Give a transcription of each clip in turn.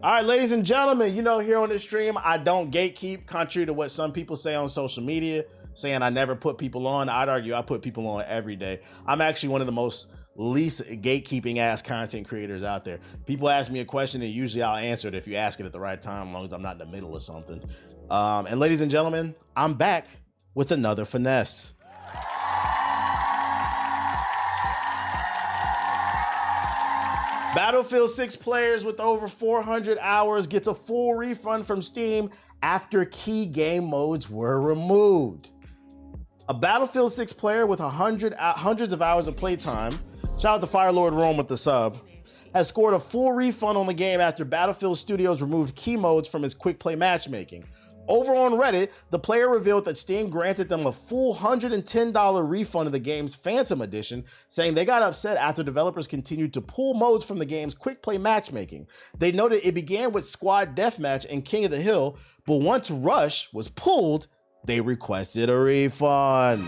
All right, ladies and gentlemen, you know, here on this stream, I don't gatekeep, contrary to what some people say on social media, saying I never put people on. I'd argue I put people on every day. I'm actually one of the most least gatekeeping ass content creators out there. People ask me a question and usually I'll answer it if you ask it at the right time, as long as I'm not in the middle of something. And ladies and gentlemen, I'm back with another finesse. Battlefield 6 players with over 400 hours gets a full refund from Steam after key game modes were removed. A Battlefield 6 player with hundreds of hours of playtime, shout out to Firelord Rome with the sub, has scored a full refund on the game after Battlefield Studios removed key modes from its quick play matchmaking. Over on Reddit, the player revealed that Steam granted them a full $110 refund of the game's Phantom Edition, saying they got upset after developers continued to pull modes from the game's quick play matchmaking. They noted it began with Squad Deathmatch and King of the Hill, but once Rush was pulled, they requested a refund.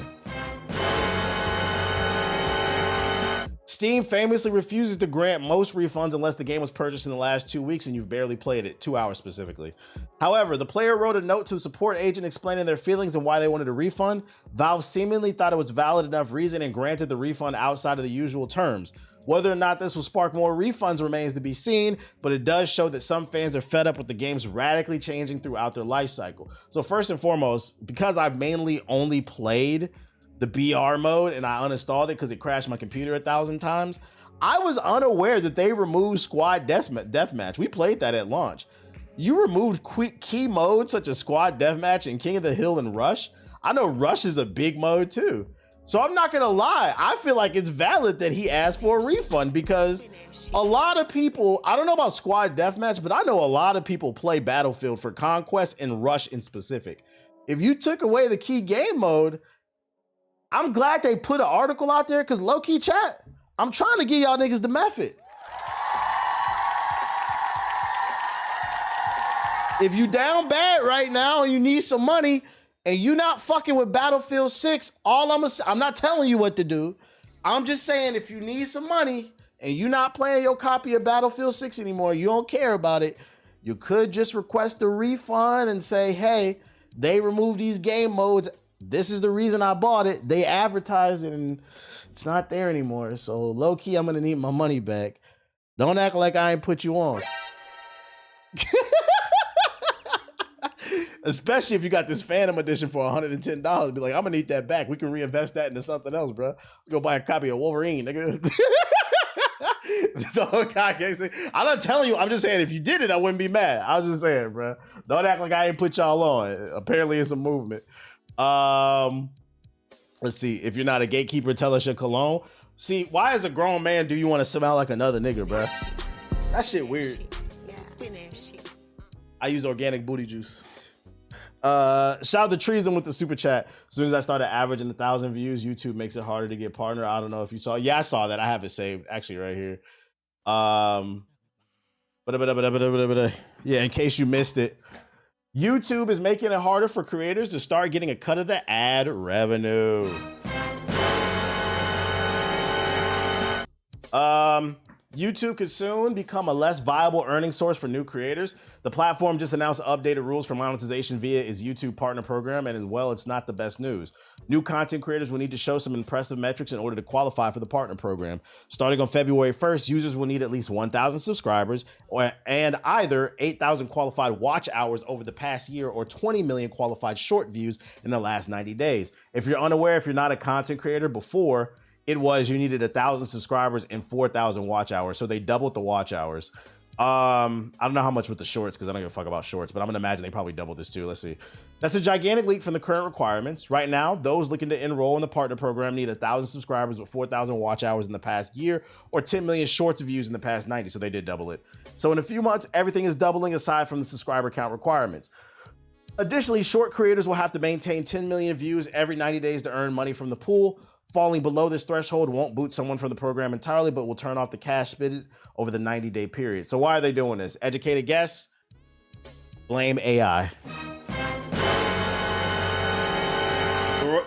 Steam famously refuses to grant most refunds unless the game was purchased in the last 2 weeks and you've barely played it, 2 hours specifically. However, the player wrote a note to the support agent explaining their feelings and why they wanted a refund. Valve seemingly thought it was valid enough reason and granted the refund outside of the usual terms. Whether or not this will spark more refunds remains to be seen, but it does show that some fans are fed up with the games radically changing throughout their life cycle. So first and foremost, because I've mainly only played the BR mode and I uninstalled it because it crashed my computer 1,000 times, I was unaware that they removed Squad Deathmatch. We played that at launch. You removed quick key modes such as Squad Deathmatch and King of the Hill and Rush. I know Rush is a big mode too. So I'm not gonna lie, I feel like it's valid that he asked for a refund because a lot of people, I don't know about Squad Deathmatch, but I know a lot of people play Battlefield for Conquest and Rush in specific. If you took away the key game mode, I'm glad they put an article out there because low-key chat, I'm trying to give y'all niggas the method. If you down bad right now and you need some money and you not fucking with Battlefield 6, I'm not telling you what to do. I'm just saying if you need some money and you not playing your copy of Battlefield 6 anymore, you don't care about it, you could just request a refund and say, hey, they removed these game modes. This is the reason I bought it. They advertised it and it's not there anymore. So low key, I'm gonna need my money back. Don't act like I ain't put you on. Especially if you got this Phantom Edition for $110. Be like, I'm gonna need that back. We can reinvest that into something else, bro. Let's go buy a copy of Wolverine, nigga. The whole guy can't say, I'm not telling you, I'm just saying if you did it, I wouldn't be mad. I was just saying, bro. Don't act like I ain't put y'all on. Apparently it's a movement. Let's see. If you're not a gatekeeper, tell us your cologne. See, why as a grown man do you want to smell like another nigga, bro? That shit weird. I use organic booty juice. Shout out to Treason with the super chat. As soon as I started averaging 1,000 views, YouTube makes it harder to get partner. I don't know if you saw. Yeah, I saw that. I have it saved actually right here. Yeah, in case you missed it. YouTube is making it harder for creators to start getting a cut of the ad revenue. YouTube could soon become a less viable earning source for new creators. The platform just announced updated rules for monetization via its YouTube partner program, and as well, it's not the best news. New content creators will need to show some impressive metrics in order to qualify for the partner program. Starting on February 1st, users will need at least 1,000 subscribers and either 8,000 qualified watch hours over the past year or 20 million qualified short views in the last 90 days. If you're unaware, if you're not a content creator before, it was you needed 1,000 subscribers and 4,000 watch hours. So they doubled the watch hours. I don't know how much with the shorts because I don't give a fuck about shorts, but I'm gonna imagine they probably doubled this too. Let's see. That's a gigantic leap from the current requirements. Right now, those looking to enroll in the partner program need 1,000 subscribers with 4,000 watch hours in the past year or 10 million shorts views in the past 90. So they did double it. So in a few months, everything is doubling aside from the subscriber count requirements. Additionally, short creators will have to maintain 10 million views every 90 days to earn money from the pool. Falling below this threshold won't boot someone from the program entirely, but will turn off the cash spit over the 90-day period. So why are they doing this? Educated guess? Blame AI.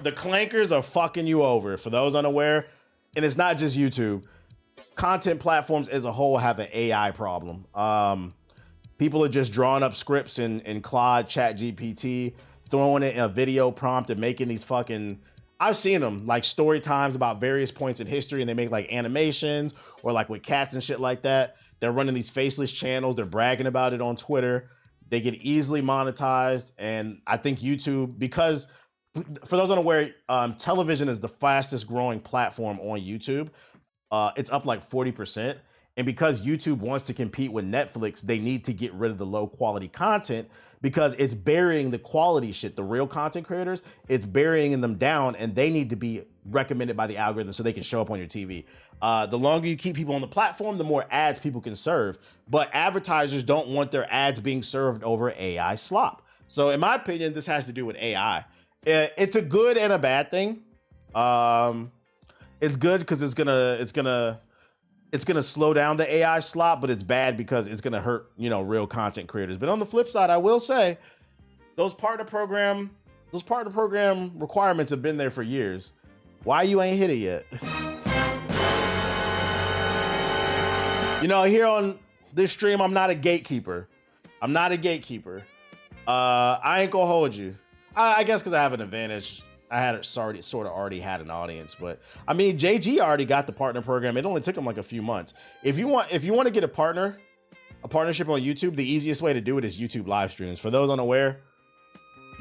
The clankers are fucking you over. For those unaware, and it's not just YouTube, content platforms as a whole have an AI problem. People are just drawing up scripts in Claude, Chat GPT, throwing it in a video prompt and making these fucking, I've seen them like story times about various points in history, and they make like animations or like with cats and shit like that. They're running these faceless channels. They're bragging about it on Twitter. They get easily monetized. And I think YouTube, because for those unaware, television is the fastest growing platform on YouTube. It's up like 40%. And because YouTube wants to compete with Netflix, they need to get rid of the low quality content because it's burying the quality shit. The real content creators, it's burying them down, and they need to be recommended by the algorithm so they can show up on your TV. The longer you keep people on the platform, the more ads people can serve. But advertisers don't want their ads being served over AI slop. So in my opinion, this has to do with AI. It's a good and a bad thing. It's good because it's gonna slow down the AI slop, but it's bad because it's gonna hurt, real content creators. But on the flip side, I will say those partner program requirements have been there for years. Why you ain't hit it yet? Here on this stream, I'm not a gatekeeper. I ain't gonna hold you. I guess because I have an advantage. I had sort of already had an audience, but I mean, JG already got the partner program. It only took him like a few months. If you want to get a partnership on YouTube, the easiest way to do it is YouTube live streams. For those unaware,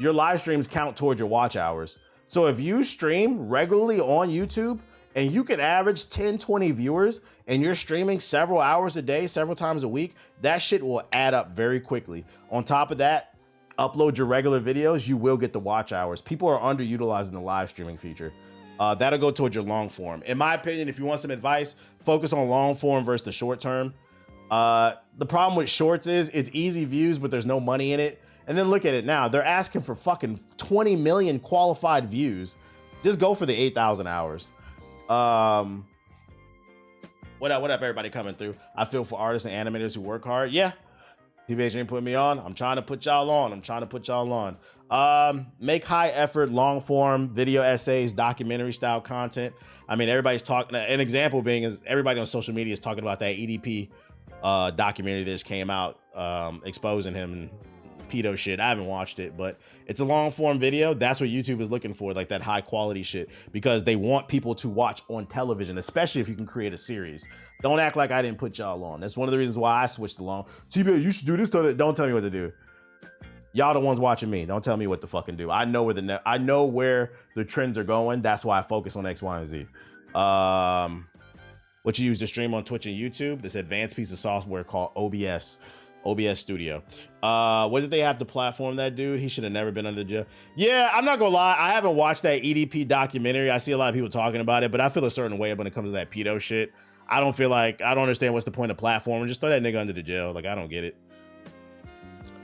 your live streams count towards your watch hours. So if you stream regularly on YouTube and you can average 10, 20 viewers and you're streaming several hours a day, several times a week, that shit will add up very quickly. On top of that, upload your regular videos, you will get the watch hours. People are underutilizing the live streaming feature. That'll go towards your long form. In my opinion, if you want some advice, focus on long form versus the short term. The problem with shorts is it's easy views, but there's no money in it. And then look at it now. They're asking for fucking 20 million qualified views. Just go for the 8,000 hours. What up, everybody coming through? I feel for artists and animators who work hard. Yeah. TBH ain't putting me on. I'm trying to put y'all on. Make high effort, long form video essays, documentary style content. I mean, everybody's talking. An example being is everybody on social media is talking about that EDP documentary that just came out exposing him and pedo shit. I haven't watched it, but it's a long form video. That's what YouTube is looking for, like that high quality shit, because they want people to watch on television, especially if you can create a series. Don't act like I didn't put y'all on. That's one of the reasons why I switched along. TBA, you should do this. Don't tell me what to do. Y'all the ones watching me. Don't tell me what to fucking do. I know where the trends are going. That's why I focus on X, Y, and Z. What you use to stream on Twitch and YouTube? This advanced piece of software called OBS Studio. What did they have to platform that dude? He should have never been under jail. Yeah, I'm not gonna lie. I haven't watched that EDP documentary. I see a lot of people talking about it, but I feel a certain way when it comes to that pedo shit. I don't understand what's the point of platforming. Just throw that nigga under the jail. Like, I don't get it.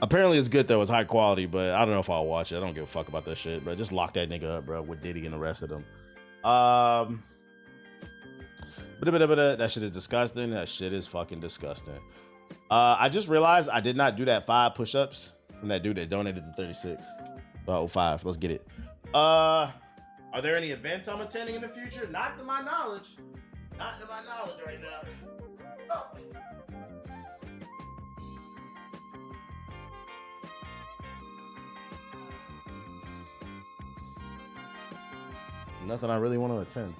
Apparently it's good though. It's high quality, but I don't know if I'll watch it. I don't give a fuck about that shit, bro. Just lock that nigga up, bro, with Diddy and the rest of them. That shit is disgusting. That shit is fucking disgusting. I just realized I did not do that 5 push-ups from that dude that donated the 36. 05. Let's get it. Are there any events I'm attending in the future? Not to my knowledge. Not to my knowledge right now. Oh. Nothing I really want to attend.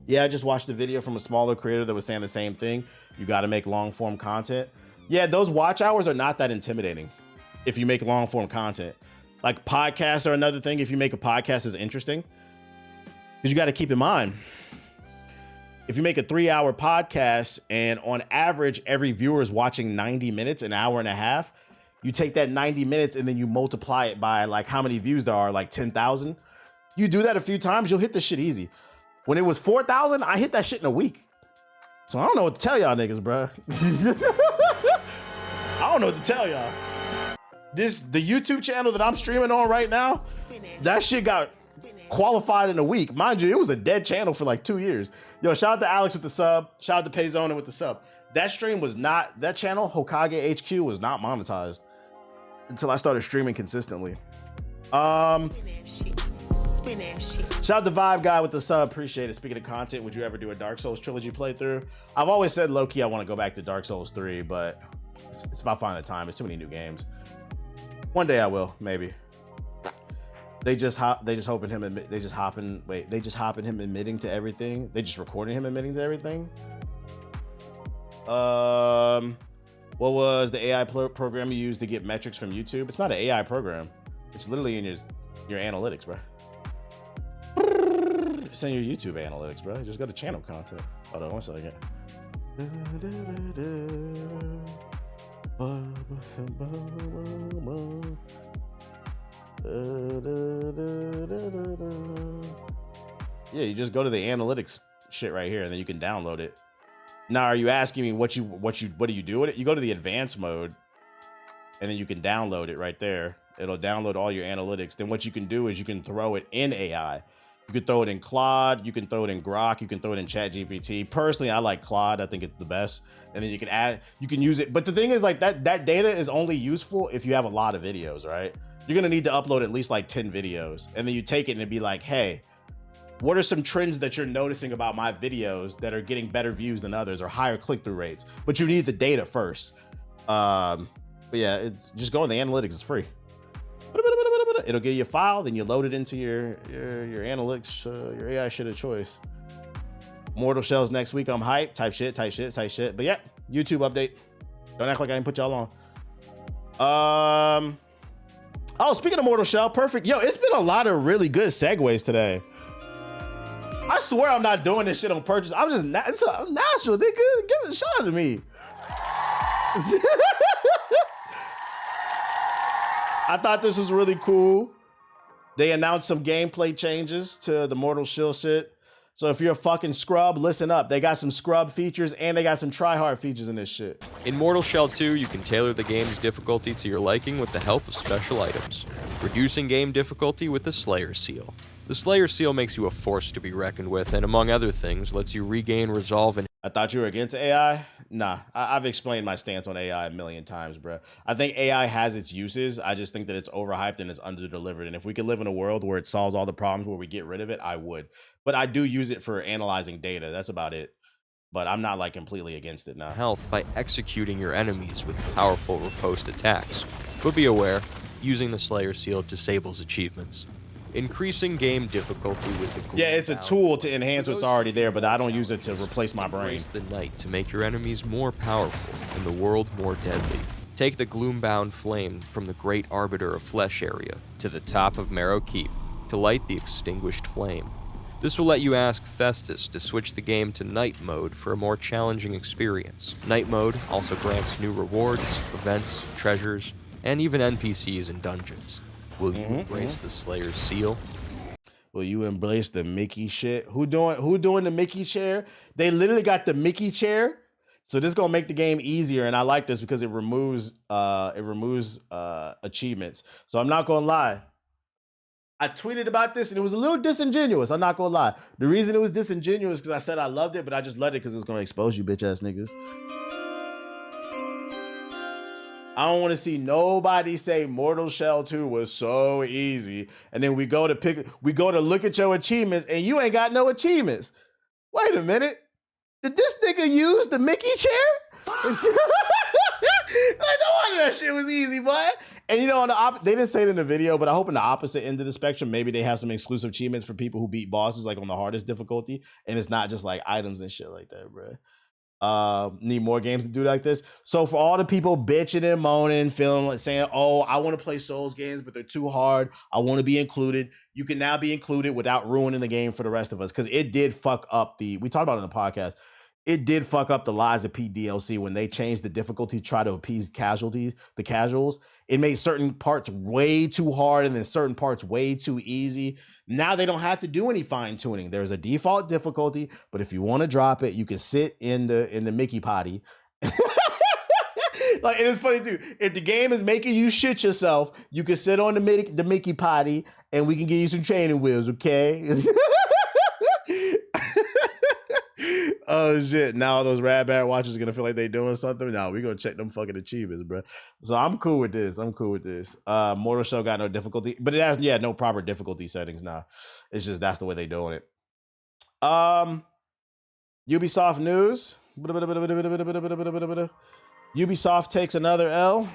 Yeah, I just watched a video from a smaller creator that was saying the same thing. You got to make long form content. Yeah, those watch hours are not that intimidating if you make long form content. Like podcasts are another thing. If you make a podcast is interesting, because you got to keep in mind, if you make a 3-hour podcast and on average every viewer is watching 90 minutes, an hour and a half, you take that 90 minutes and then you multiply it by like how many views there are, like 10,000. You do that a few times, you'll hit this shit easy. When it was 4,000, I hit that shit in a week. So I don't know what to tell y'all niggas, bro. I don't know what to tell y'all. The YouTube channel that I'm streaming on right now, that shit got qualified in a week. Mind you, it was a dead channel for like 2 years. Yo, shout out to Alex with the sub. Shout out to Payzona with the sub. That stream was not, that channel, Hokage HQ, was not monetized until I started streaming consistently. Shout out to Vibe Guy with the sub. Appreciate it. Speaking of content, would you ever do a Dark Souls trilogy playthrough? I've always said low-key I want to go back to Dark Souls 3, but it's about finding the time. There's too many new games. One day I will, maybe. They just hopping him admitting to everything. They just recording him admitting to everything. What was the AI program you used to get metrics from YouTube? It's not an AI program. It's literally in your analytics, bro. It's in your YouTube analytics, bro. Just go to channel content. Hold on one second. Yeah, you just go to the analytics shit right here, and then you can download it. Now, are you asking me what do you do with it? You go to the advanced mode, and then you can download it right there. It'll download all your analytics. Then what you can do is you can throw it in AI. You can throw it in Claude, you can throw it in Grok, you can throw it in ChatGPT. Personally, I like Claude. I think it's the best. And then you can use it. But the thing is, like, that data is only useful if you have a lot of videos, right? You're gonna need to upload at least like 10 videos. And then you take it and it'd be like, hey, what are some trends that you're noticing about my videos that are getting better views than others or higher click-through rates? But you need the data first. But yeah, it's just go in the analytics, it's free. It'll give you a file, then you load it into your analytics, your AI shit of choice. Mortal Shells next week. I'm hyped. Type shit. But yeah, YouTube update. Don't act like I didn't put y'all on. Oh, speaking of Mortal Shell, perfect. Yo, it's been a lot of really good segues today. I swear I'm not doing this shit on purpose. I'm just it's natural. Nigga, give a shot to me. I thought this was really cool. They announced some gameplay changes to the Mortal Shell shit. So if you're a fucking scrub, listen up. They got some scrub features and they got some try-hard features in this shit. In Mortal Shell 2, you can tailor the game's difficulty to your liking with the help of special items, reducing game difficulty with the Slayer Seal. The Slayer Seal makes you a force to be reckoned with and, among other things, lets you regain resolve and... I thought you were against AI? Nah, I've explained my stance on AI a million times, bro. I think AI has its uses. I just think that it's overhyped and it's underdelivered. And if we could live in a world where it solves all the problems where we get rid of it, I would. But I do use it for analyzing data. That's about it. But I'm not like completely against it now. Health by executing your enemies with powerful riposte attacks. But be aware, using the Slayer Seal disables achievements. Increasing game difficulty with the... Yeah, it's a tool to enhance what's already there, but I don't use it to replace my brain. Embrace the night to make your enemies more powerful and the world more deadly. Take the Gloombound Flame from the Great Arbiter of Flesh area to the top of Marrow Keep to light the extinguished flame. This will let you ask Festus to switch the game to night mode for a more challenging experience. Night mode also grants new rewards, events, treasures, and even NPCs in dungeons. Will you embrace the Slayer's Seal? Will you embrace the Mickey shit? Who doing the Mickey chair? They literally got the Mickey chair. So this is gonna make the game easier, and I like this because it removes achievements. So I'm not gonna lie. I tweeted about this and it was a little disingenuous. I'm not gonna lie. The reason it was disingenuous because I said I loved it, but I just loved it because it's gonna expose you bitch ass niggas. I don't want to see nobody say Mortal Shell 2 was so easy. And then we go to look at your achievements and you ain't got no achievements. Wait a minute. Did this nigga use the Mickey chair? Like, no wonder that shit was easy, boy. And you know, they didn't say it in the video, but I hope in the opposite end of the spectrum, maybe they have some exclusive achievements for people who beat bosses like on the hardest difficulty. And it's not just like items and shit like that, bro. Need more games to do like this. So for all the people bitching and moaning, feeling like saying, oh, I want to play Souls games, but they're too hard. I want to be included. You can now be included without ruining the game for the rest of us. Because it did fuck up we talked about it in the podcast. It did fuck up the Lies of P DLC when they changed the difficulty to try to appease the casuals. It made certain parts way too hard and then certain parts way too easy. Now they don't have to do any fine tuning. There's a default difficulty, but if you want to drop it, you can sit in the Mickey potty. Like, and it's funny too. If the game is making you shit yourself, you can sit on the Mickey potty, and we can give you some training wheels. Okay. Oh shit! Now those Rad Barrett watchers are gonna feel like they doing something. No, we gonna check them fucking achievements, bro. So I'm cool with this. Mortal Show got no difficulty, but it has no proper difficulty settings now. It's just that's the way they doing it. Ubisoft news. Ubisoft takes another L.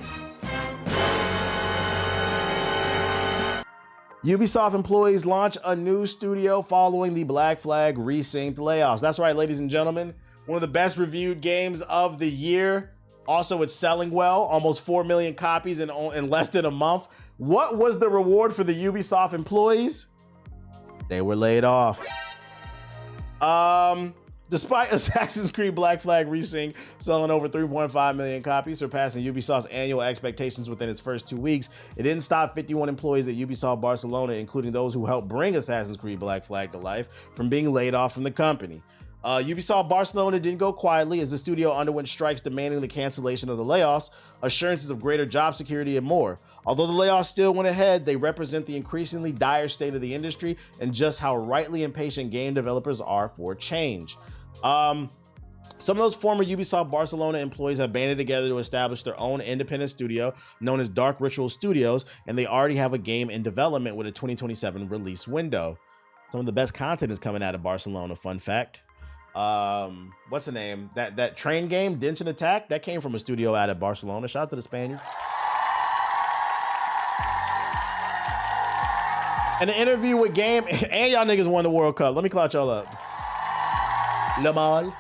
Ubisoft employees launch a new studio following the Black Flag Resynced layoffs. That's right, ladies and gentlemen. One of the best reviewed games of the year. Also, it's selling well, almost 4 million copies in less than a month. What was the reward for the Ubisoft employees? They were laid off. Despite Assassin's Creed Black Flag Resync selling over 3.5 million copies, surpassing Ubisoft's annual expectations within its first 2 weeks, it didn't stop 51 employees at Ubisoft Barcelona, including those who helped bring Assassin's Creed Black Flag to life, from being laid off from the company. Ubisoft Barcelona didn't go quietly, as the studio underwent strikes demanding the cancellation of the layoffs, assurances of greater job security, and more. Although the layoffs still went ahead, they represent the increasingly dire state of the industry and just how rightly impatient game developers are for change. Some of those former Ubisoft Barcelona employees have banded together to establish their own independent studio known as Dark Ritual Studios, and they already have a game in development with a 2027 release window. Some of the best content is coming out of Barcelona, fun fact. What's the name? That train game, Genshin Attack, that came from a studio out of Barcelona. Shout out to the Spaniards. And an interview with Game, and y'all niggas won the World Cup. Let me clout y'all up. Lamar.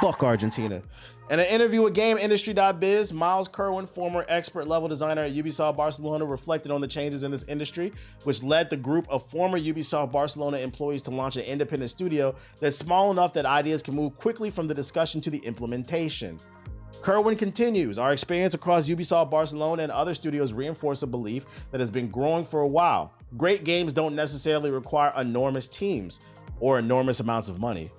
Fuck Argentina. In an interview with GameIndustry.biz, Miles Kerwin, former expert level designer at Ubisoft Barcelona, reflected on the changes in this industry, which led the group of former Ubisoft Barcelona employees to launch an independent studio that's small enough that ideas can move quickly from the discussion to the implementation. Kerwin continues, our experience across Ubisoft Barcelona and other studios reinforce a belief that has been growing for a while. Great games don't necessarily require enormous teams or enormous amounts of money.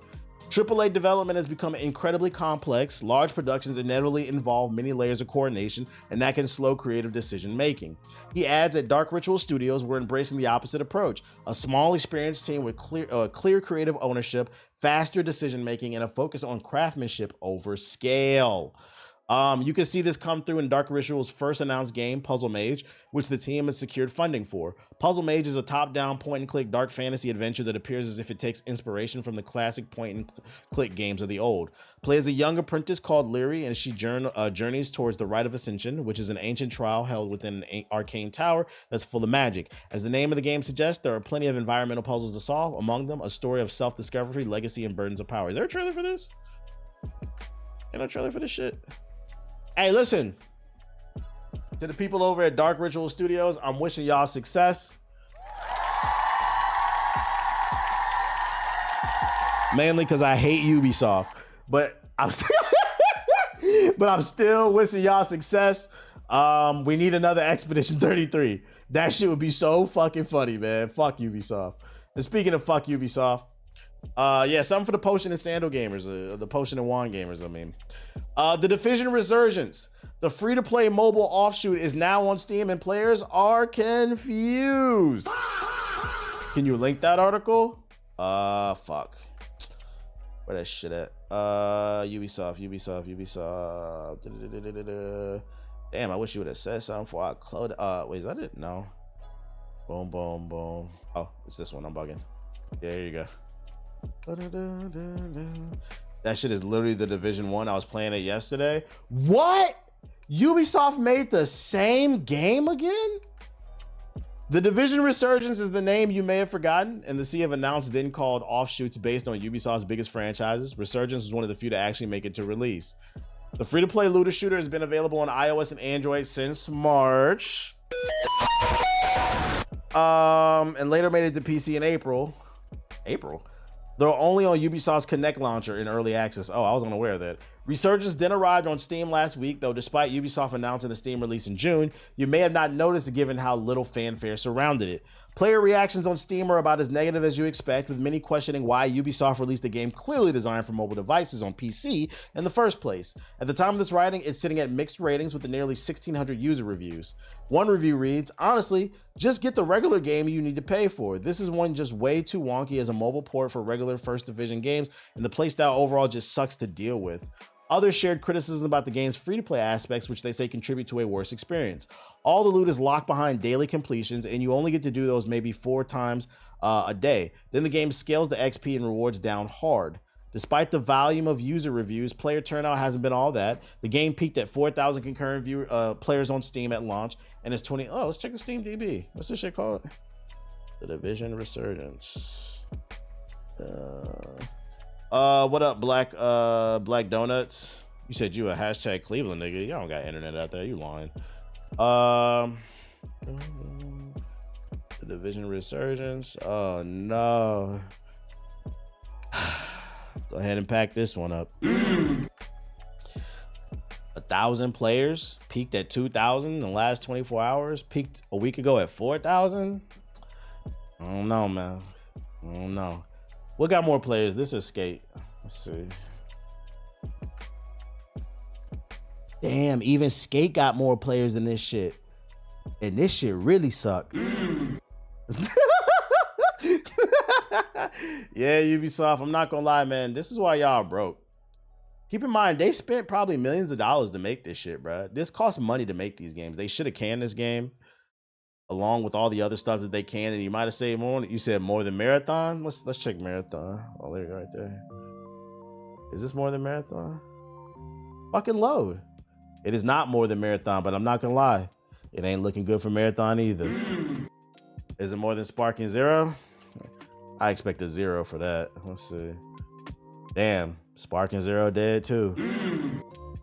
AAA development has become incredibly complex. Large productions inevitably involve many layers of coordination, and that can slow creative decision making. He adds, at Dark Ritual Studios, we're embracing the opposite approach: a small, experienced team with clear creative ownership, faster decision making, and a focus on craftsmanship over scale. You can see this come through in Dark Ritual's first announced game, Puzzle Mage, which the team has secured funding for. Puzzle Mage is a top-down point-and-click dark fantasy adventure that appears as if it takes inspiration from the classic point-and-click games of the old. Play as a young apprentice called Lyri, and she journeys towards the Rite of Ascension, which is an ancient trial held within an arcane tower that's full of magic. As the name of the game suggests, there are plenty of environmental puzzles to solve, among them a story of self-discovery, legacy, and burdens of power. Is there a trailer for this? Ain't no trailer for this shit. Hey, listen, to the people over at Dark Ritual Studios, I'm wishing y'all success. Mainly because I hate Ubisoft, but I'm still wishing y'all success. We need another Expedition 33. That shit would be so fucking funny, man. Fuck Ubisoft. And speaking of fuck Ubisoft, something for the Potion and Sandal gamers, the Potion and Wand gamers, I mean. The Division Resurgence, the free-to-play mobile offshoot, is now on Steam and players are confused. Can you link that article? Fuck. Where that shit at? Ubisoft. Damn, I wish you would have said something before I closed. Wait, is that it? No. Boom. Oh, it's this one. I'm bugging. Yeah, here you go. That shit is literally the Division 1. I was playing it yesterday. What? Ubisoft made the same game again? The Division Resurgence is the name you may have forgotten, and the sea have announced then called offshoots based on Ubisoft's biggest franchises. Resurgence was one of the few to actually make it to release. The free-to-play looter shooter has been available on iOS and Android since March. And later made it to PC in April. They're only on Ubisoft's Kinect launcher in early access. Oh, I was unaware of that. Resurgence then arrived on Steam last week, though despite Ubisoft announcing the Steam release in June, you may have not noticed it given how little fanfare surrounded it. Player reactions on Steam are about as negative as you expect, with many questioning why Ubisoft released a game clearly designed for mobile devices on PC in the first place. At the time of this writing, it's sitting at mixed ratings with the nearly 1,600 user reviews. One review reads, "Honestly, just get the regular game you need to pay for. This is one just way too wonky as a mobile port for regular First Division games, and the playstyle overall just sucks to deal with." Others shared criticism about the game's free-to-play aspects, which they say contribute to a worse experience. All the loot is locked behind daily completions, and you only get to do those maybe 4 times a day. Then the game scales the XP and rewards down hard. Despite the volume of user reviews, player turnout hasn't been all that. The game peaked at 4,000 concurrent players on Steam at launch, and it's 20. Oh, let's check the Steam DB. What's this shit called? The Division Resurgence. What up, Black Donuts? You said you a hashtag Cleveland nigga. Y'all don't got internet out there. You lying. The Division Resurgence. Oh no. Go ahead and pack this one up. 1,000 players, peaked at 2,000 in the last 24 hours, peaked a week ago at 4,000. I don't know, man. I don't know. What got more players? This is Skate. Let's see. Damn, even Skate got more players than this shit. And this shit really sucked. Yeah, Ubisoft, I'm not gonna lie, man. This is why y'all broke. Keep in mind, they spent probably millions of dollars to make this shit, bro. This costs money to make these games. They should have canned this game along with all the other stuff that they can, and you might have saved more. You said more than Marathon? Let's check Marathon. Oh, there you go, right there. Is this more than Marathon? Fucking load. It is not more than Marathon, but I'm not gonna lie. It ain't looking good for Marathon either. Is it more than Sparking Zero? I expect a 0 for that. Let's see. Damn, Sparking Zero dead too.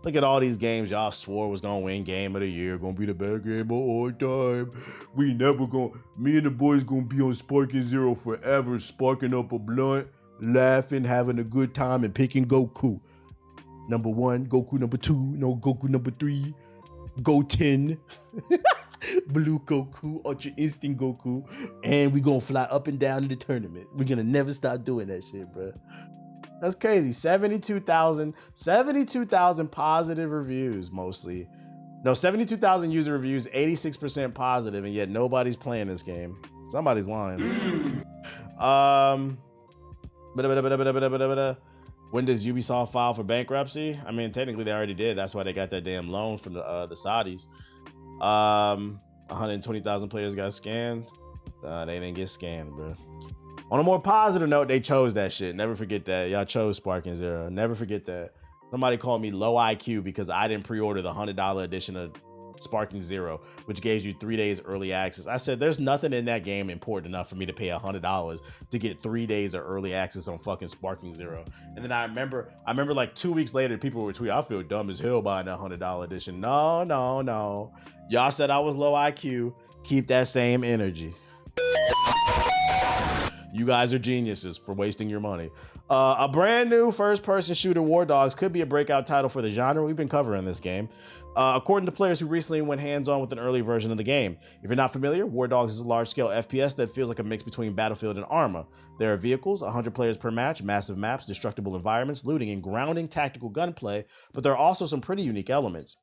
Look at all these games y'all swore was gonna win Game of the Year, gonna be the best game of all time. We never gonna, me and the boys gonna be on Sparking Zero forever, sparking up a blunt, laughing, having a good time, and picking Goku. Number 1, Goku number 2, no Goku number 3, Goten, Blue Goku, Ultra Instinct Goku, and we gonna fly up and down in the tournament. We're gonna never stop doing that shit, bro. That's crazy. 72,000 positive reviews mostly. No, 72,000 user reviews, 86% positive, and yet nobody's playing this game. Somebody's lying. When does Ubisoft file for bankruptcy? I mean, technically they already did. That's why they got that damn loan from the Saudis. 120,000 players got scanned. They didn't get scanned, bro. On a more positive note, they chose that shit. Never forget that. Y'all chose Sparking Zero. Never forget that. Somebody called me low IQ because I didn't pre-order the $100 edition of Sparking Zero, which gives you 3 days early access. I said, there's nothing in that game important enough for me to pay $100 to get 3 days of early access on fucking Sparking Zero. And then I remember like 2 weeks later, people were tweeting, I feel dumb as hell buying that $100 edition. No. Y'all said I was low IQ. Keep that same energy. You guys are geniuses for wasting your money. A brand new first-person shooter, War Dogs, could be a breakout title for the genre. We've been covering this game. According to players who recently went hands-on with an early version of the game. If you're not familiar, War Dogs is a large-scale FPS that feels like a mix between Battlefield and Arma. There are vehicles, 100 players per match, massive maps, destructible environments, looting, and grounding tactical gunplay, but there are also some pretty unique elements.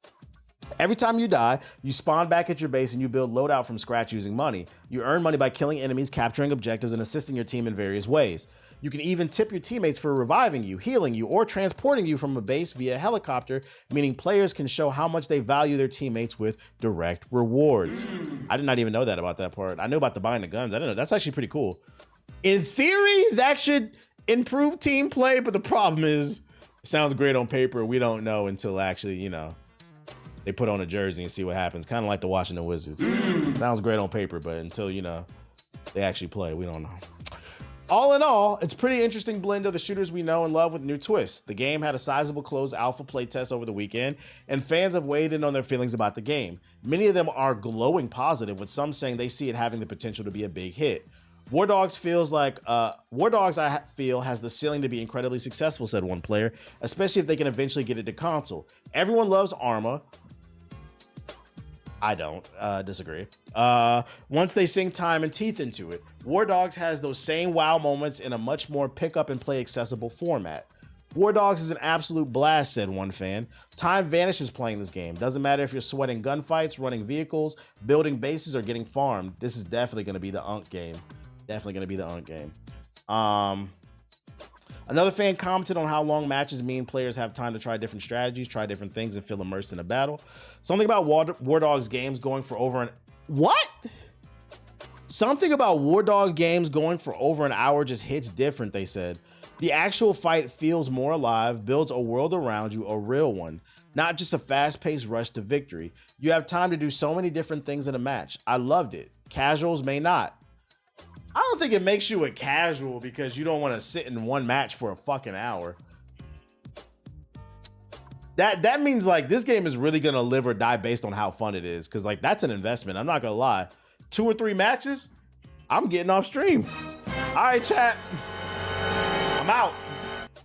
Every time you die, you spawn back at your base and you build loadout from scratch using money. You earn money by killing enemies, capturing objectives, and assisting your team in various ways. You can even tip your teammates for reviving you, healing you, or transporting you from a base via helicopter, meaning players can show how much they value their teammates with direct rewards. I did not even know that about that part. I knew about the buying the guns. I didn't know. That's actually pretty cool. In theory, that should improve team play, but the problem is, it sounds great on paper. We don't know until actually, they put on a jersey and see what happens. Kind of like the Washington Wizards. Sounds great on paper, but until, they actually play, we don't know. All in all, it's a pretty interesting blend of the shooters we know and love with new twists. The game had a sizable closed alpha playtest over the weekend, and fans have weighed in on their feelings about the game. Many of them are glowing positive, with some saying they see it having the potential to be a big hit. War Dogs feels like War Dogs I feel has the ceiling to be incredibly successful, said one player, especially if they can eventually get it to console. Everyone loves Arma. I don't disagree. Once they sink time and teeth into it, War Dogs has those same wow moments in a much more pick up and play accessible format. War Dogs is an absolute blast, said one fan. Time vanishes playing this game. Doesn't matter if you're sweating gunfights, running vehicles, building bases, or getting farmed. This is definitely going to be the UNC game. Definitely going to be the UNC game. Another fan commented on how long matches mean players have time to try different strategies, try different things, and feel immersed in a battle. Something about War Dogs games going for over an... What? Something about War Dog games going for over an hour just hits different, they said. The actual fight feels more alive, builds a world around you, a real one, not just a fast-paced rush to victory. You have time to do so many different things in a match. I loved it. Casuals may not. I don't think it makes you a casual because you don't want to sit in one match for a fucking hour. That means like this game is really gonna live or die based on how fun it is, because like that's an investment. I'm not gonna lie. 2 or 3 matches, I'm getting off stream. All right, chat. I'm out.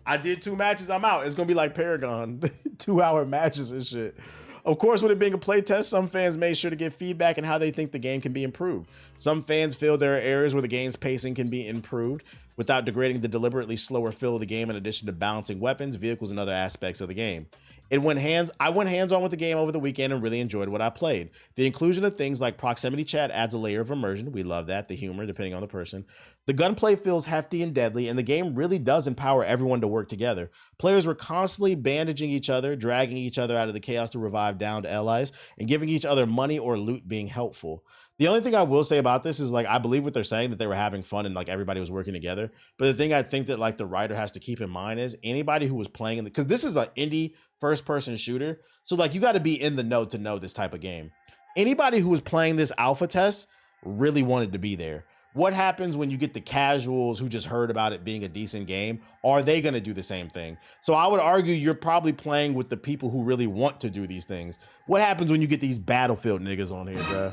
I did 2 matches, I'm out. It's gonna be like Paragon, 2-hour matches and shit. Of course, with it being a playtest, some fans made sure to give feedback on how they think the game can be improved. Some fans feel there are areas where the game's pacing can be improved without degrading the deliberately slower feel of the game, in addition to balancing weapons, vehicles, and other aspects of the game. I went hands-on with the game over the weekend and really enjoyed what I played. The inclusion of things like proximity chat adds a layer of immersion. We love that. The humor, depending on the person. The gunplay feels hefty and deadly, and the game really does empower everyone to work together. Players were constantly bandaging each other, dragging each other out of the chaos to revive downed allies, and giving each other money or loot being helpful. The only thing I will say about this is like, I believe what they're saying, that they were having fun and like everybody was working together. But the thing I think that like the writer has to keep in mind is anybody who was playing in the, because this is an indie first person shooter. So like you got to be in the know to know this type of game. Anybody who was playing this alpha test really wanted to be there. What happens when you get the casuals who just heard about it being a decent game? Are they going to do the same thing? So I would argue you're probably playing with the people who really want to do these things. What happens when you get these Battlefield niggas on here, bro?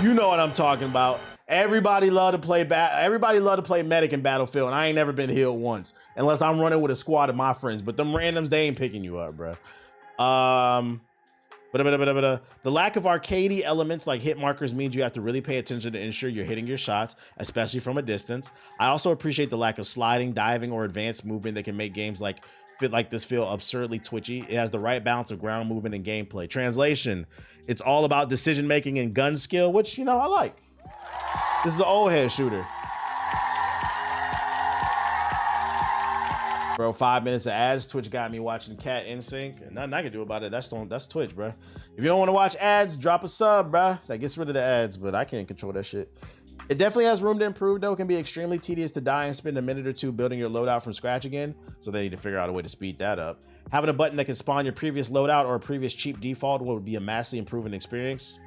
You know what I'm talking about. Everybody love to play medic in Battlefield, and I ain't never been healed once, unless I'm running with a squad of my friends. But them randoms, they ain't picking you up, bro. The lack of arcadey elements like hit markers means you have to really pay attention to ensure you're hitting your shots, especially from a distance. I also appreciate the lack of sliding, diving, or advanced movement that can make games like this feel absurdly twitchy. It has the right balance of ground movement and gameplay. Translation: it's all about decision making and gun skill, which, you know, I like. This is an old head shooter. Bro, 5 minutes of ads. Twitch got me watching Cat NSYNC. Nothing I can do about it. That's Twitch, bro. If you don't want to watch ads, drop a sub, bro. That gets rid of the ads, but I can't control that shit. It definitely has room to improve, though. It can be extremely tedious to die and spend a minute or two building your loadout from scratch again, so they need to figure out a way to speed that up. Having a button that can spawn your previous loadout or a previous cheap default would be a massively improving experience.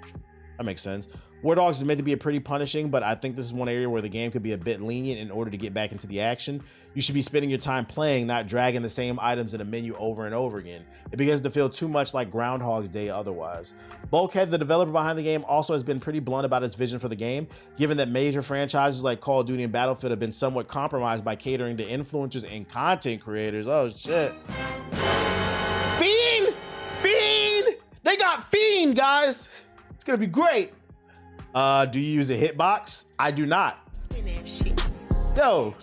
That makes sense. War Dogs is meant to be a pretty punishing, but I think this is one area where the game could be a bit lenient in order to get back into the action. You should be spending your time playing, not dragging the same items in a menu over and over again. It begins to feel too much like Groundhog Day otherwise. Bulkhead, the developer behind the game, also has been pretty blunt about its vision for the game, given that major franchises like Call of Duty and Battlefield have been somewhat compromised by catering to influencers and content creators. Oh shit. Fiend! Fiend! They got Fiend, guys! It's gonna be great. Do you use a hitbox? I do not. Yo,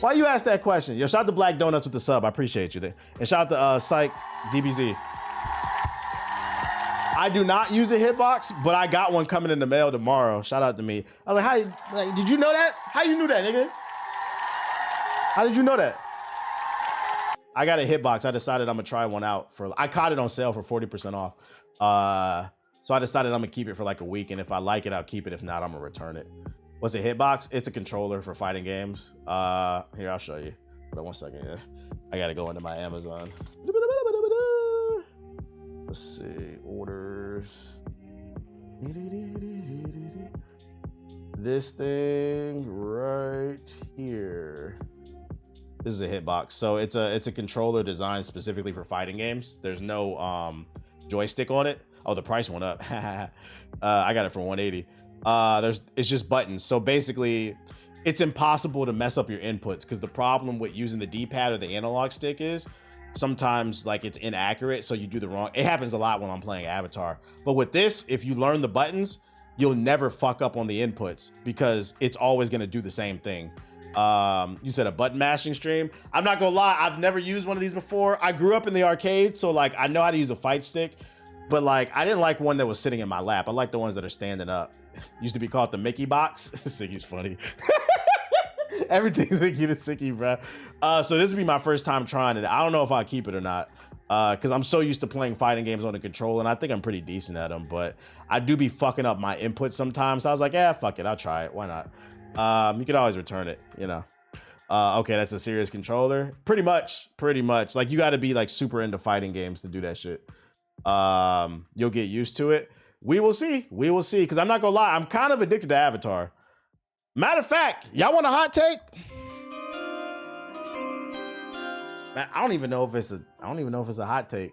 why you ask that question? Yo, shout out to Black Donuts with the sub. I appreciate you there. And shout out to Psych DBZ. I do not use a hitbox, but I got one coming in the mail tomorrow. Shout out to me. I was like, did you know that? How you knew that, nigga? How did you know that? I got a hitbox. I decided I'm gonna try one out I caught it on sale for 40% off. So I decided I'm gonna keep it for like a week, and if I like it, I'll keep it. If not, I'm gonna return it. What's a hitbox? It's a controller for fighting games. Here, I'll show you. Hold on 1 second. Yeah. I gotta go into my Amazon. Let's see, orders. This thing right here. This is a hitbox. So it's a controller designed specifically for fighting games. There's no joystick on it. Oh, the price went up. I got it for $180. It's just buttons. So basically, it's impossible to mess up your inputs because the problem with using the D-pad or the analog stick is sometimes like it's inaccurate, so you do the wrong. It happens a lot when I'm playing Avatar. But with this, if you learn the buttons, you'll never fuck up on the inputs because it's always gonna do the same thing. You said a button mashing stream. I'm not gonna lie, I've never used one of these before. I grew up in the arcade, so like I know how to use a fight stick, but like I didn't like one that was sitting in my lap. I like the ones that are standing up. Used to be called the Mickey box. Siggy's funny. Everything's Mickey to Siggy, bro. So this will be my first time trying it. I don't know if I'll keep it or not. Because I'm so used to playing fighting games on the controller, and I think I'm pretty decent at them, but I do be fucking up my input sometimes. So I was like, yeah, fuck it, I'll try it. Why not? You could always return it, you know. Okay, that's a serious controller. Pretty much. Like you gotta be like super into fighting games to do that shit. You'll get used to it. We will see. Because I'm not gonna lie, I'm kind of addicted to Avatar. Matter of fact, y'all want a hot take? Man, I don't even know if it's a hot take.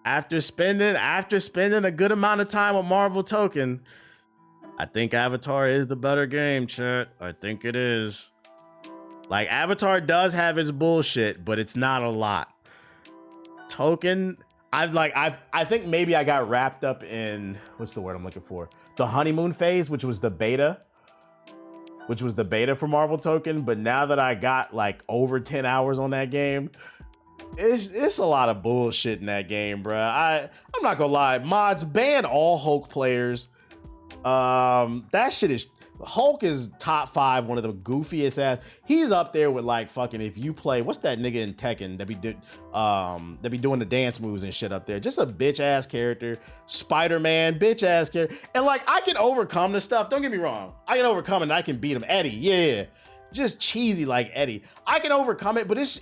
After spending a good amount of time on Marvel Token, I think Avatar is the better game, chat. I think it is. Like Avatar does have its bullshit, but it's not a lot. Token, I think maybe I got wrapped up in, what's the word I'm looking for? The honeymoon phase, which was the beta for Marvel Token. But now that I got like over 10 hours on that game, it's a lot of bullshit in that game, bro. I'm not gonna lie, mods, ban all Hulk players. That shit is, Hulk is top 5, one of the goofiest ass. He's up there with like fucking, if you play, what's that nigga in Tekken that be doing the dance moves and shit up there? Just a bitch ass character. Spider-Man, bitch ass character. And like I can overcome the stuff. Don't get me wrong. I can overcome it and I can beat him. Eddie, yeah. Just cheesy like Eddie. I can overcome it, but it's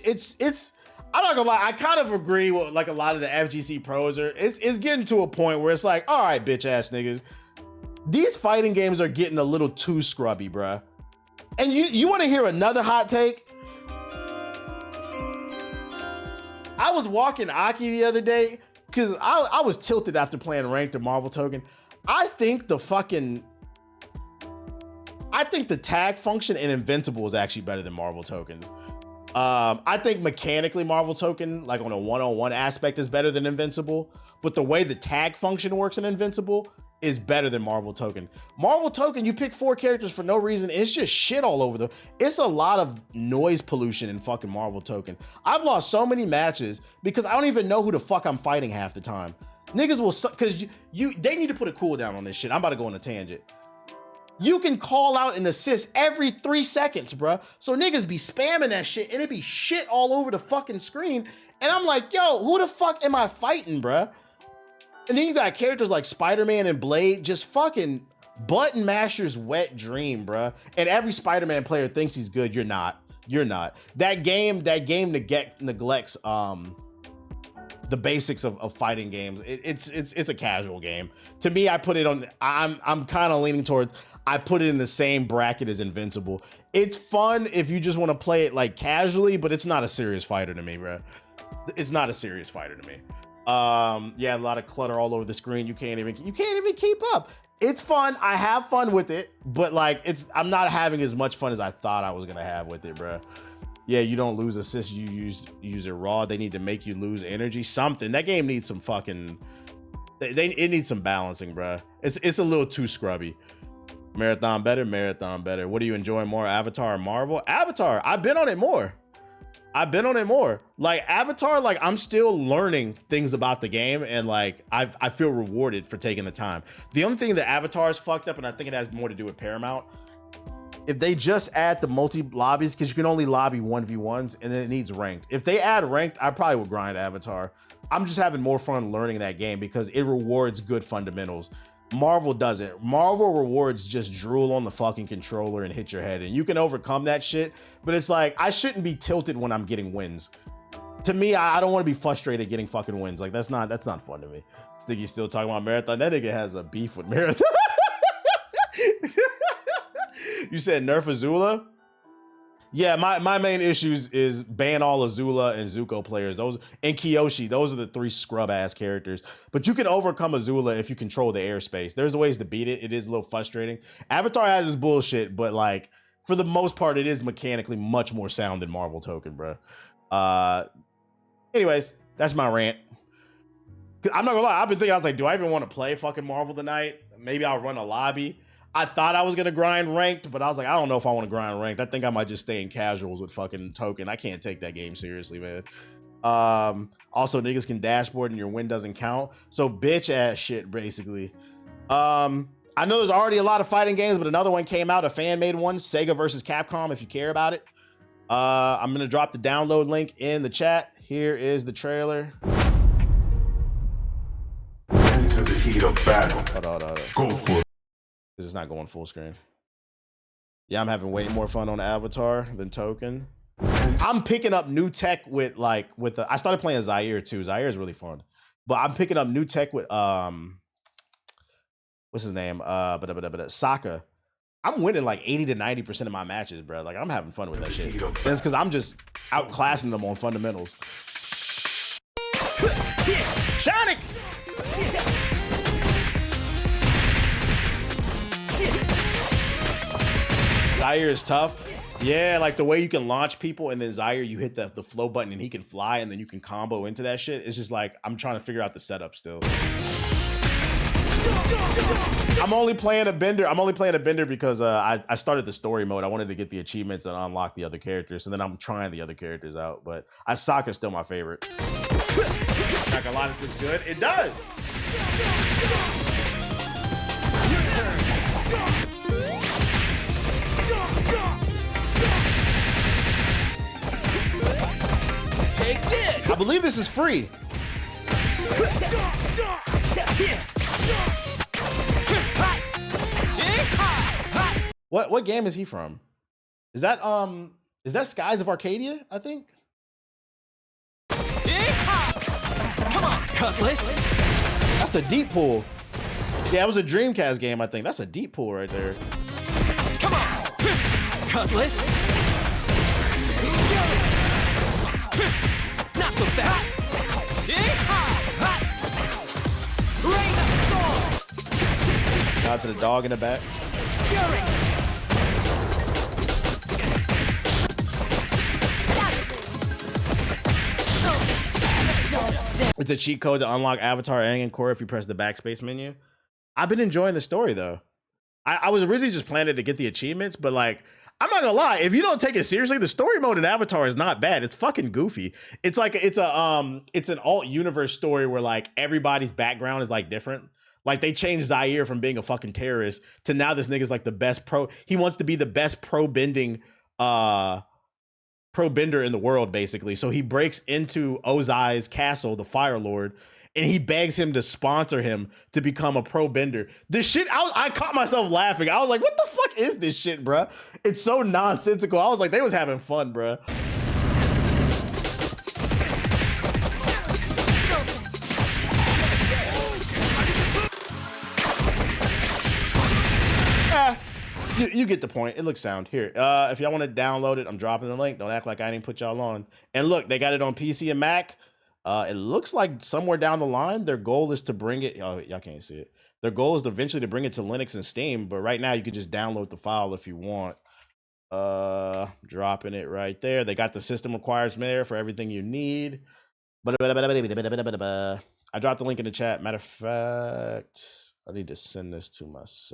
I'm not gonna lie, I kind of agree with like a lot of the FGC pros are. It's getting to a point where it's like, all right, bitch ass niggas. These fighting games are getting a little too scrubby, bruh. And you want to hear another hot take? I was walking Aki the other day because I was tilted after playing ranked of Marvel Token. I think the tag function in Invincible is actually better than Marvel Tokens. I think mechanically Marvel Token, like on a one-on-one aspect, is better than Invincible, but the way the tag function works in Invincible is better than Marvel Token. Marvel Token, you pick 4 characters for no reason. It's just shit all over it's a lot of noise pollution in fucking Marvel Token. I've lost so many matches because I don't even know who the fuck I'm fighting half the time. Niggas will suck, because they need to put a cooldown on this shit. I'm about to go on a tangent. You can call out an assist every 3 seconds, bruh. So niggas be spamming that shit and it be shit all over the fucking screen. And I'm like, yo, who the fuck am I fighting, bruh? And then you got characters like Spider-Man and Blade, just fucking button masher's wet dream, bruh. And every Spider-Man player thinks he's good. You're not. That game neglects the basics of fighting games. It's a casual game. To me, I put it on, I'm kind of leaning towards, I put it in the same bracket as Invincible. It's fun if you just want to play it like casually, but it's not a serious fighter to me, bruh. It's not a serious fighter to me. Yeah, a lot of clutter all over the screen. You can't even keep up. It's fun. I have fun with it, but like I'm not having as much fun as I thought I was gonna have with it, bruh. Yeah, you don't lose assists. You use it raw. They need to make you lose energy. Something. That game needs some fucking. It needs some balancing, bruh. It's a little too scrubby. Marathon better. What are you enjoying more, Avatar or Marvel? Avatar. I've been on it more. Like Avatar, like I'm still learning things about the game, and like I feel rewarded for taking the time. The only thing that Avatar is fucked up, and I think it has more to do with Paramount, if they just add the multi lobbies, because you can only lobby 1v1s, and then it needs ranked. If they add ranked, I probably would grind Avatar. I'm just having more fun learning that game because it rewards good fundamentals. Marvel doesn't. Marvel rewards just drool on the fucking controller and hit your head, and you can overcome that shit, but it's like, I shouldn't be tilted when I'm getting wins. To me, I don't want to be frustrated getting fucking wins. Like, that's not fun to me. Stiggy's still talking about Marathon. That nigga has a beef with Marathon. You said nerf Azula? Yeah, my main issues is ban all Azula and Zuko players. Those and Kyoshi. Those are the 3 scrub ass characters. But you can overcome Azula if you control the airspace. There's ways to beat it. It is a little frustrating. Avatar has his bullshit, but like for the most part, it is mechanically much more sound than Marvel Token, bro. Anyways, that's my rant. I'm not gonna lie. I've been thinking. I was like, do I even want to play fucking Marvel tonight? Maybe I'll run a lobby. I thought I was gonna grind ranked, but I was like, I don't know if I want to grind ranked. I think I might just stay in casuals with fucking Token. I can't take that game seriously, man. Also, niggas can dashboard and your win doesn't count. So bitch ass shit, basically. I know there's already a lot of fighting games, but another one came out. A fan made one, Sega versus Capcom. If you care about it, I'm gonna drop the download link in the chat. Here is the trailer. Into the heat of battle. Hold on. Go for it. This is not going full screen. Yeah, I'm having way more fun on Avatar than Token. I'm picking up new tech with I started playing Zaire too. Zaire is really fun. But I'm picking up new tech with what's his name? Saka. I'm winning like 80 to 90% of my matches, bro. Like I'm having fun with that shit. That's because I'm just outclassing them on fundamentals. Sonic! Zaire is tough. Yeah, like the way you can launch people and then Zaire, you hit the flow button and he can fly and then you can combo into that shit. It's just like, I'm trying to figure out the setup still. I'm only playing a bender because I started the story mode. I wanted to get the achievements and unlock the other characters. And then I'm trying the other characters out. But Sokka's still my favorite. Like a lot of looks good. It does. Take this. I believe this is free. What game is he from? Is that Skies of Arcadia, I think? Come on, Cutlass. That's a deep pull. Yeah, it was a Dreamcast game, I think. That's a deep pull right there. Come on, Cutlass. Not so fast. Rain of soul. Shout out to the dog in the back. Fury. It's a cheat code to unlock Avatar Aang and Korra if you press the backspace menu. I've been enjoying the story though. I was originally just planning to get the achievements, but like, I'm not gonna lie, if you don't take it seriously, the story mode in Avatar is not bad. It's fucking goofy. It's like it's an alt universe story where like everybody's background is like different. Like they changed Zaire from being a fucking terrorist to now this nigga's like the best he wants to be the best pro bender in the world, basically. So he breaks into Ozai's castle, the Fire Lord, and he begs him to sponsor him to become a pro bender. This shit, I caught myself laughing. I was like, what the fuck is this shit, bruh? It's so nonsensical. I was like, they was having fun, bruh. You get the point. It looks sound. Here, if y'all want to download it, I'm dropping the link. Don't act like I didn't put y'all on. And look, they got it on PC and Mac. It looks like somewhere down the line, their goal is to bring it. Oh, y'all can't see it. Their goal is to eventually to bring it to Linux and Steam. But right now, you can just download the file if you want. Dropping it right there. They got the system requirements there for everything you need. I dropped the link in the chat. Matter of fact, I need to send this to myself.